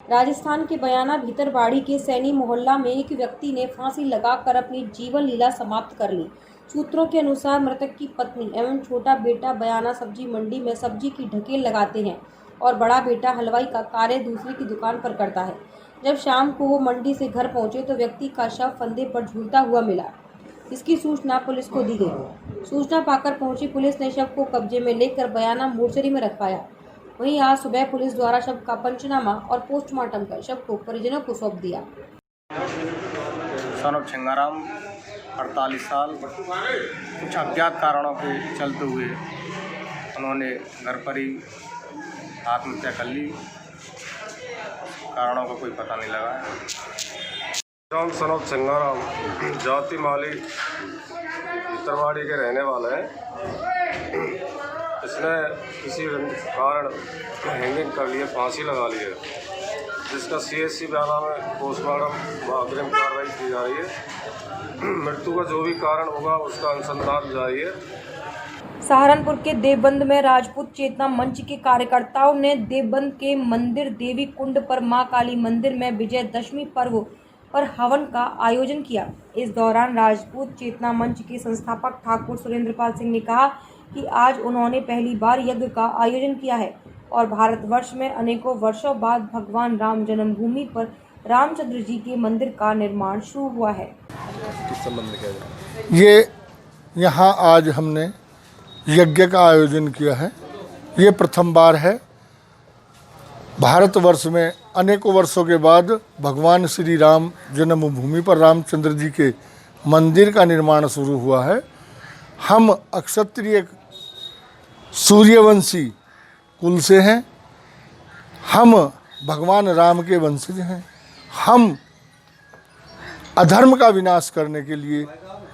राजस्थान के बयाना भीतरवाड़ी के सैनी मोहल्ला में एक व्यक्ति ने फांसी लगाकर अपनी जीवन लीला समाप्त कर ली। सूत्रों के अनुसार मृतक की पत्नी एवं छोटा बेटा बयाना सब्जी मंडी में सब्जी की ढकेल लगाते हैं और बड़ा बेटा हलवाई का कार्य दूसरे की दुकान पर करता है। जब शाम को वो मंडी से घर पहुंचे तो व्यक्ति का शव फंदे पर झूलता हुआ मिला। इसकी सूचना पुलिस को दी गई। सूचना पाकर पहुंची पुलिस ने शव को कब्जे में लेकर बयाना मोर्चरी में रखवाया। वहीं आज सुबह पुलिस द्वारा शव का पंचनामा और पोस्टमार्टम कर शव को परिजनों को सौंप दिया। सन ऑफ छिंगाराम 48 साल कुछ अज्ञात कारणों के चलते हुए उन्होंने घर पर ही आत्महत्या कर ली। कारणों का कोई पता नहीं लगा है। सन ऑफ छिंगाराम जाति माली भीतरवाड़ी के रहने वाले हैं। इसने किसी कारण हैंगिंग कर लिए, फांसी लगा ली है, जिसका CSC बयाना में पोस्टमार्टम अग्रिम कार्रवाई की जा रही है। मृत्यु का जो भी कारण होगा उसका अनुसंधान जारी है। सहारनपुर के देवबंद में राजपूत चेतना मंच के कार्यकर्ताओं ने देवबंद के मंदिर देवी कुंड पर मां काली मंदिर में विजयदशमी पर्व पर हवन का आयोजन किया। इस दौरान राजपूत चेतना मंच के संस्थापक ठाकुर सुरेंद्रपाल सिंह ने कहा कि आज उन्होंने पहली बार यज्ञ का आयोजन किया है और भारतवर्ष में अनेकों वर्षों बाद भगवान राम जन्मभूमि पर रामचंद्र जी के मंदिर का निर्माण शुरू हुआ है। किस संबंध में क्या ये यहाँ आज हमने यज्ञ का आयोजन किया है। ये प्रथम बार है। भारतवर्ष में अनेकों वर्षों के बाद भगवान श्री राम जन्मभूमि पर रामचंद्र जी के मंदिर का निर्माण शुरू हुआ है। हम अक्षत्रिय सूर्यवंशी कुल से हैं। हम भगवान राम के वंशज हैं। हम अधर्म का विनाश करने के लिए,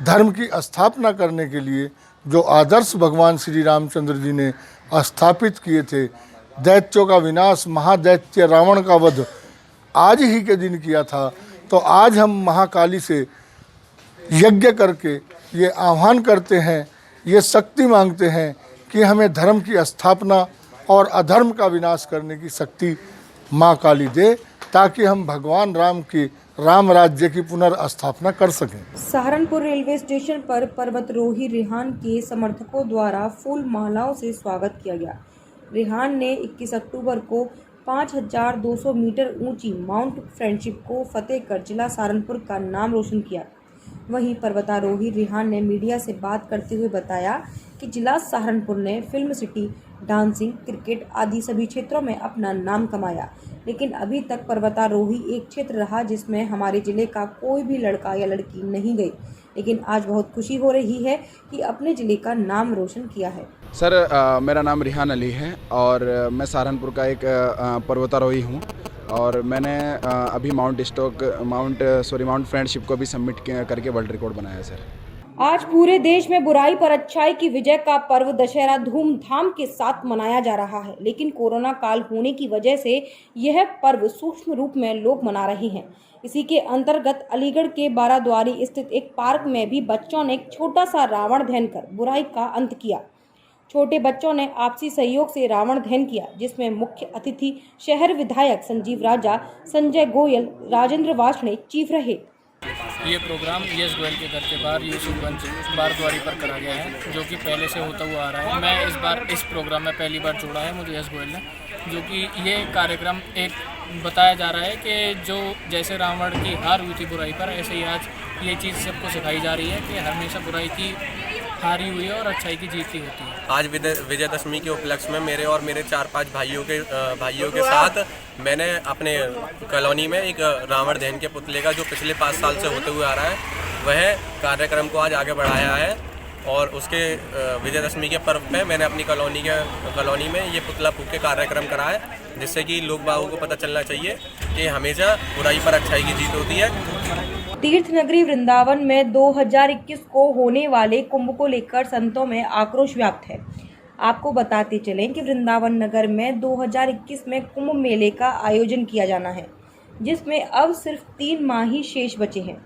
धर्म की स्थापना करने के लिए जो आदर्श भगवान श्री रामचंद्र जी ने स्थापित किए थे, दैत्यों का विनाश, महादैत्य रावण का वध आज ही के दिन किया था। तो आज हम महाकाली से यज्ञ करके ये आह्वान करते हैं, ये शक्ति मांगते हैं कि हमें धर्म की स्थापना और अधर्म का विनाश करने की शक्ति माँ काली दे, ताकि हम भगवान राम की राम राज्य की पुनर्स्थापना कर सकें। सहारनपुर रेलवे स्टेशन पर पर्वतारोही रेहान के समर्थकों द्वारा फूल मालाओं से स्वागत किया गया। रेहान ने 21 अक्टूबर को 5200 मीटर ऊंची माउंट फ्रेंडशिप को फतेह कर जिला सहारनपुर का नाम रोशन किया। वहीं पर्वतारोही रेहान ने मीडिया से बात करते हुए बताया कि जिला सहारनपुर ने फिल्म सिटी, डांसिंग, क्रिकेट आदि सभी क्षेत्रों में अपना नाम कमाया, लेकिन अभी तक पर्वतारोही एक क्षेत्र रहा जिसमें हमारे जिले का कोई भी लड़का या लड़की नहीं गई। लेकिन आज बहुत खुशी हो रही है कि अपने जिले का नाम रोशन किया है। सर, मेरा नाम रेहान अली है और मैं सहारनपुर का एक पर्वतारोही हूँ और मैंने अभी माउंट फ्रेंडशिप को भी सबमिट करके वर्ल्ड रिकॉर्ड बनाया है। सर, आज पूरे देश में बुराई पर अच्छाई की विजय का पर्व दशहरा धूमधाम के साथ मनाया जा रहा है, लेकिन कोरोना काल होने की वजह से यह पर्व सूक्ष्म रूप में लोग मना रहे हैं। इसी के अंतर्गत अलीगढ़ के बाराद्वारी स्थित एक पार्क में भी बच्चों ने एक छोटा सा रावण दहन कर बुराई का अंत किया। छोटे बच्चों ने आपसी सहयोग से रावण दहन किया, जिसमें मुख्य अतिथि शहर विधायक संजीव राजा, संजय गोयल, राजेंद्र वासणे चीफ रहे। ये प्रोग्राम यश गोयल के घर के बाहर यूसुफगंज बारद्वारी पर करा गया है, जो कि पहले से होता हुआ आ रहा है। मैं इस बार इस प्रोग्राम में पहली बार जोड़ा है मुझे यश गोयल ने, जो कि ये कार्यक्रम एक बताया जा रहा है कि जो जैसे रावण की हार हुई थी बुराई पर, ऐसे ही आज ये चीज़ सबको सिखाई जा रही है कि हमेशा बुराई की हारी हुई है और अच्छाई की जीत ही होती है। आज विजयदशमी के उपलक्ष्य में मेरे और मेरे 4-5 भाइयों के साथ मैंने अपने कॉलोनी में एक रावण दहन के पुतले का, जो पिछले 5 साल से होते हुए आ रहा है, वह कार्यक्रम को आज आगे बढ़ाया है। और उसके विजयदशमी के पर्व पे मैंने अपनी कॉलोनी में ये पुतला फूंक के कार्यक्रम करा है, जिससे कि लोग बागों को पता चलना चाहिए कि हमेशा बुराई पर अच्छाई की जीत होती है। तीर्थ नगरी वृंदावन में 2021 को होने वाले कुंभ को लेकर संतों में आक्रोश व्याप्त है। आपको बताते चलें कि वृंदावन नगर में 2021 में कुंभ मेले का आयोजन किया जाना है, जिसमें अब सिर्फ 3 माह ही शेष बचे हैं,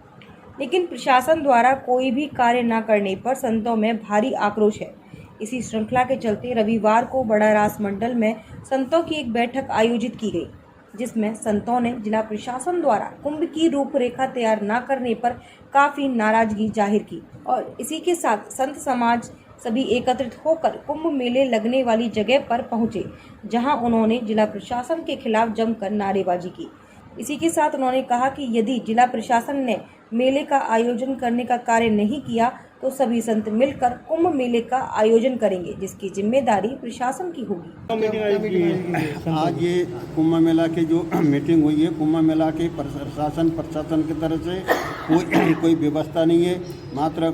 लेकिन प्रशासन द्वारा कोई भी कार्य न करने पर संतों में भारी आक्रोश है। इसी श्रृंखला के चलते रविवार को बड़ा रास मंडल में संतों की एक बैठक आयोजित की गई। जिसमें संतों ने जिला प्रशासन द्वारा कुंभ की रूपरेखा तैयार न करने पर काफी नाराजगी जाहिर की और इसी के साथ संत समाज सभी एकत्रित होकर कुंभ मेले लगने वाली जगह पर पहुंचे, जहां उन्होंने जिला प्रशासन के खिलाफ जमकर नारेबाजी की। इसी के साथ उन्होंने कहा कि यदि जिला प्रशासन ने मेले का आयोजन करने का कार्य नहीं किया तो सभी संत मिलकर कुंभ मेले का आयोजन करेंगे, जिसकी जिम्मेदारी प्रशासन की होगी। आज ये कुंभ मेला की जो मीटिंग हुई है, कुंभ मेला के प्रशासन की तरफ से कोई व्यवस्था नहीं है। मात्र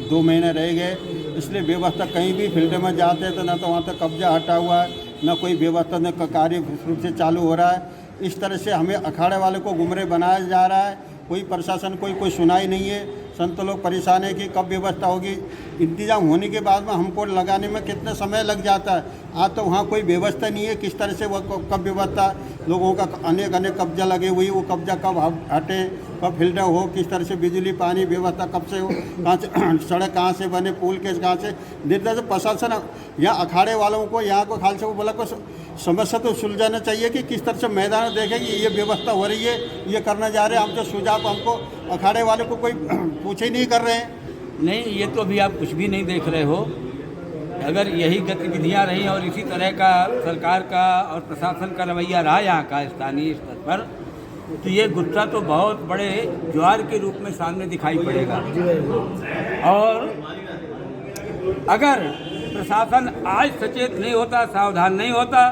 2 महीने रह गए, इसलिए व्यवस्था कहीं भी फील्ड में जाते हैं तो ना तो वहाँ तक कब्जा हटा हुआ है, न कोई व्यवस्था न कार्य रूप से चालू हो रहा है। इस तरह से हमें अखाड़े वाले को गुमराह बनाया जा रहा है। कोई प्रशासन कोई सुनाई नहीं है। संत लोग परेशान है कि कब व्यवस्था होगी। इंतजाम होने के बाद में हमको लगाने में कितना समय लग जाता है। आज तो वहाँ कोई व्यवस्था नहीं है, किस तरह से वो कब व्यवस्था, लोगों का अनेक कब्जा लगे हुई, वो कब्जा कब हटे, कब फिल्टर हो, किस तरह से बिजली पानी व्यवस्था कब से हो, कहाँ से सड़क कहाँ से बने, पुल के कहाँ से निर्देश प्रशासन यहाँ अखाड़े वालों को यहाँ को खाल से वो बोला को समस्या तो सुलझाना चाहिए कि किस तरह से मैदान देखे कि ये व्यवस्था हो रही है, ये करना जा रहे हैं। हम तो सुझाव हमको अखाड़े वाले को कोई पूछे ही नहीं कर रहे हैं। नहीं, ये तो अभी आप कुछ भी नहीं देख रहे हो। अगर यही गतिविधियां रही और इसी तरह का सरकार का और प्रशासन का रवैया रहा यहाँ का स्थानीय स्तर पर, तो ये गुस्सा तो बहुत बड़े ज्वार के रूप में सामने दिखाई पड़ेगा। और अगर प्रशासन आज सचेत नहीं होता, सावधान नहीं होता,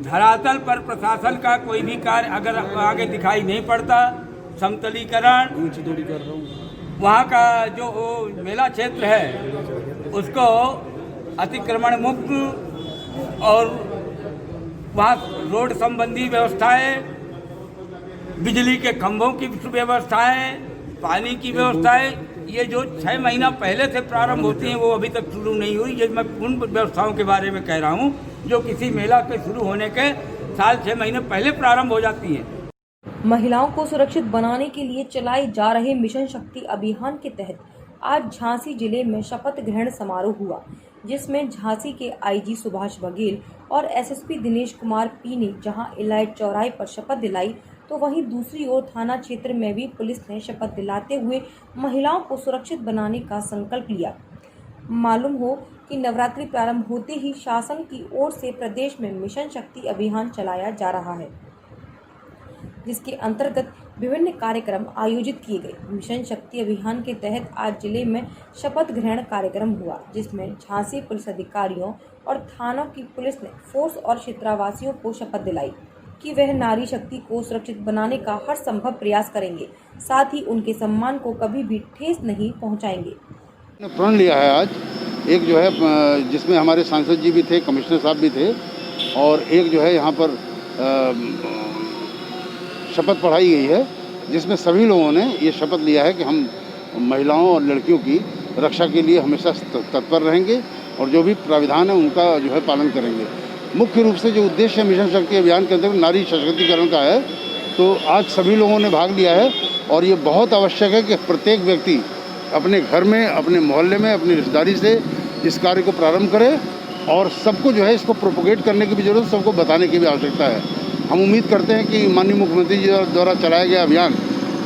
धरातल पर प्रशासन का कोई भी कार्य अगर आगे दिखाई नहीं पड़ता, समतलीकरण, वहाँ का जो मेला क्षेत्र है उसको अतिक्रमण मुक्त और वहाँ रोड संबंधी व्यवस्थाएं, बिजली के खंभों की व्यवस्थाएं, पानी की व्यवस्थाएं, ये जो 6 महीना पहले से प्रारंभ होती हैं वो अभी तक शुरू नहीं हुई। ये मैं उन व्यवस्थाओं के बारे में कह रहा हूँ जो किसी मेला के शुरू होने के 6 महीने पहले प्रारंभ हो जाती हैं। महिलाओं को सुरक्षित बनाने के लिए चलाए जा रहे मिशन शक्ति अभियान के तहत आज झांसी जिले में शपथ ग्रहण समारोह हुआ, जिसमें झांसी के आईजी सुभाष बघेल और एसएसपी दिनेश कुमार पी ने जहां इलाइट चौराहे पर शपथ दिलाई, तो वहीं दूसरी ओर थाना क्षेत्र में भी पुलिस ने शपथ दिलाते हुए महिलाओं को सुरक्षित बनाने का संकल्प लिया। मालूम हो कि नवरात्रि प्रारंभ होते ही शासन की ओर से प्रदेश में मिशन शक्ति अभियान चलाया जा रहा है, जिसके अंतर्गत विभिन्न कार्यक्रम आयोजित किए गए। मिशन शक्ति अभियान के तहत आज जिले में शपथ ग्रहण कार्यक्रम हुआ, जिसमें झांसी पुलिस अधिकारियों और थानों की पुलिस ने फोर्स और क्षेत्रवासियों को शपथ दिलाई कि वह नारी शक्ति को सुरक्षित बनाने का हर संभव प्रयास करेंगे, साथ ही उनके सम्मान को कभी भी ठेस नहीं पहुंचाएंगे। प्रण लिया है आज एक जो है जिसमें हमारे सांसद जी भी थे, कमिश्नर साहब भी थे, और एक जो है यहाँ पर शपथ पढ़ाई गई है, जिसमें सभी लोगों ने ये शपथ लिया है कि हम महिलाओं और लड़कियों की रक्षा के लिए हमेशा तत्पर रहेंगे और जो भी प्राविधान है उनका जो है पालन करेंगे। मुख्य रूप से जो उद्देश्य मिशन शक्ति अभियान के अंतर्गत नारी सशक्तिकरण का है, तो आज सभी लोगों ने भाग लिया है और ये बहुत आवश्यक है कि प्रत्येक व्यक्ति अपने घर में, अपने मोहल्ले में, अपनी रिश्तेदारी से इस कार्य को प्रारंभ करे और सबको जो है इसको प्रोपोगेट करने की भी जरूरत, सबको बताने की भी आवश्यकता है। हम उम्मीद करते हैं कि माननीय मुख्यमंत्री जी द्वारा चलाया गया अभियान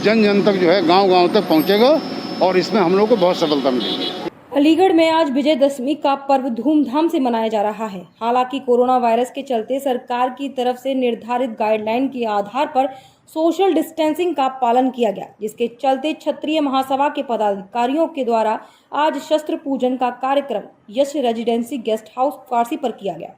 जन जन तक जो है, गांव-गांव तक पहुंचेगा और इसमें हम लोग को बहुत सफलता मिलेगी। अलीगढ़ में आज विजयदशमी का पर्व धूमधाम से मनाया जा रहा है। हालांकि कोरोना वायरस के चलते सरकार की तरफ से निर्धारित गाइडलाइन के आधार पर सोशल डिस्टेंसिंग का पालन किया गया, जिसके चलते क्षत्रिय महासभा के पदाधिकारियों के द्वारा आज शस्त्र पूजन का कार्यक्रम यश रेजिडेंसी गेस्ट हाउस फारसी पर किया गया,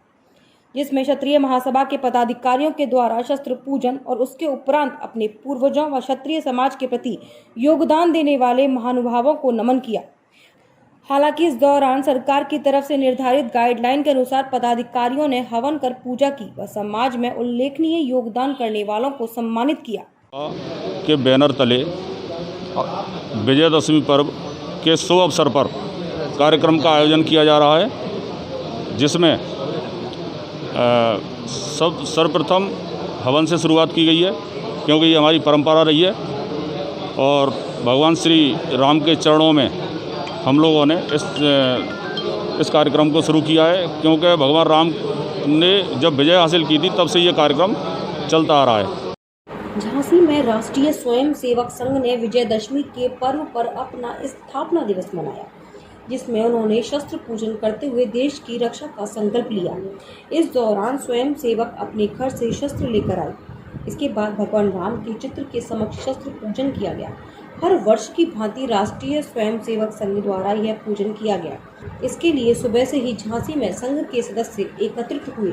जिसमें क्षत्रिय महासभा के पदाधिकारियों के द्वारा शस्त्र पूजन और उसके उपरांत अपने पूर्वजों व क्षत्रिय समाज के प्रति योगदान देने वाले महानुभावों को नमन किया। हालांकि इस दौरान सरकार की तरफ से निर्धारित गाइडलाइन के अनुसार पदाधिकारियों ने हवन कर पूजा की व समाज में उल्लेखनीय योगदान करने वालों को सम्मानित किया। के बैनर तले विजयदशमी पर्व के शुभ अवसर पर कार्यक्रम का आयोजन किया जा रहा है, जिसमें सर्वप्रथम हवन से शुरुआत की गई है, क्योंकि ये हमारी परंपरा रही है और भगवान श्री राम के चरणों में हम लोगों ने इस कार्यक्रम को शुरू किया है, क्योंकि भगवान राम ने जब विजय हासिल की थी तब से ये कार्यक्रम चलता आ रहा है। झांसी में राष्ट्रीय स्वयं सेवक संघ ने विजयदशमी के पर्व पर अपना स्थापना दिवस मनाया, जिसमें उन्होंने शस्त्र पूजन करते हुए देश की रक्षा का संकल्प लिया। इस दौरान स्वयं सेवक अपने घर से शस्त्र लेकर आए। इसके बाद भगवान राम के चित्र के समक्ष शस्त्र पूजन किया गया। हर वर्ष की भांति राष्ट्रीय स्वयं सेवक संघ द्वारा यह पूजन किया गया। इसके लिए सुबह से ही झांसी में संघ के सदस्य एकत्रित हुए,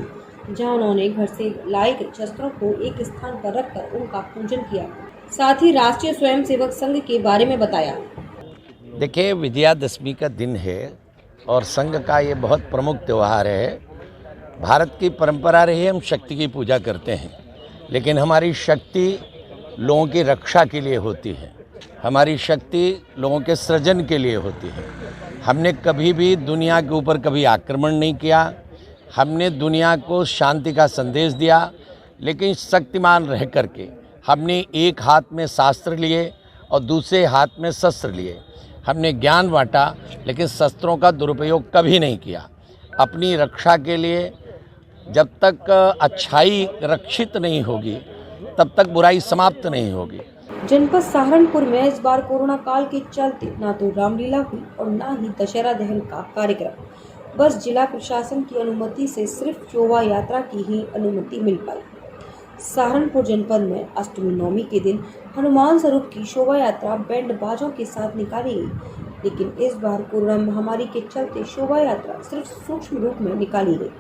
जहां उन्होंने घर से लाए शस्त्रों को एक स्थान पर रखकर उनका पूजन किया। साथ ही राष्ट्रीय स्वयं सेवक संघ के बारे में बताया। देखिए, विजयादशमी का दिन है और संघ का ये बहुत प्रमुख त्यौहार है। भारत की परंपरा रही है, हम शक्ति की पूजा करते हैं, लेकिन हमारी शक्ति लोगों की रक्षा के लिए होती है, हमारी शक्ति लोगों के सृजन के लिए होती है। हमने कभी भी दुनिया के ऊपर कभी आक्रमण नहीं किया, हमने दुनिया को शांति का संदेश दिया, लेकिन शक्तिमान रह करके हमने एक हाथ में शास्त्र लिए और दूसरे हाथ में शस्त्र लिए। हमने ज्ञान बांटा, लेकिन शस्त्रों का दुरुपयोग कभी नहीं किया। अपनी रक्षा के लिए जब तक अच्छाई रक्षित नहीं होगी, तब तक बुराई समाप्त नहीं होगी। जनपद सहारनपुर में इस बार कोरोना काल के चलते न तो रामलीला हुई और न ही दशहरा दहन का कार्यक्रम। बस जिला प्रशासन की अनुमति से सिर्फ शोभा यात्रा की ही अनुमति मिल पाई। सहारनपुर जनपद में अष्टमी नवमी के दिन हनुमान स्वरूप की शोभा यात्रा बैंड बाजों के साथ निकाली गई, लेकिन इस बार कोरोना महामारी के चलते शोभा यात्रा सिर्फ सूक्ष्म रूप में निकाली गई।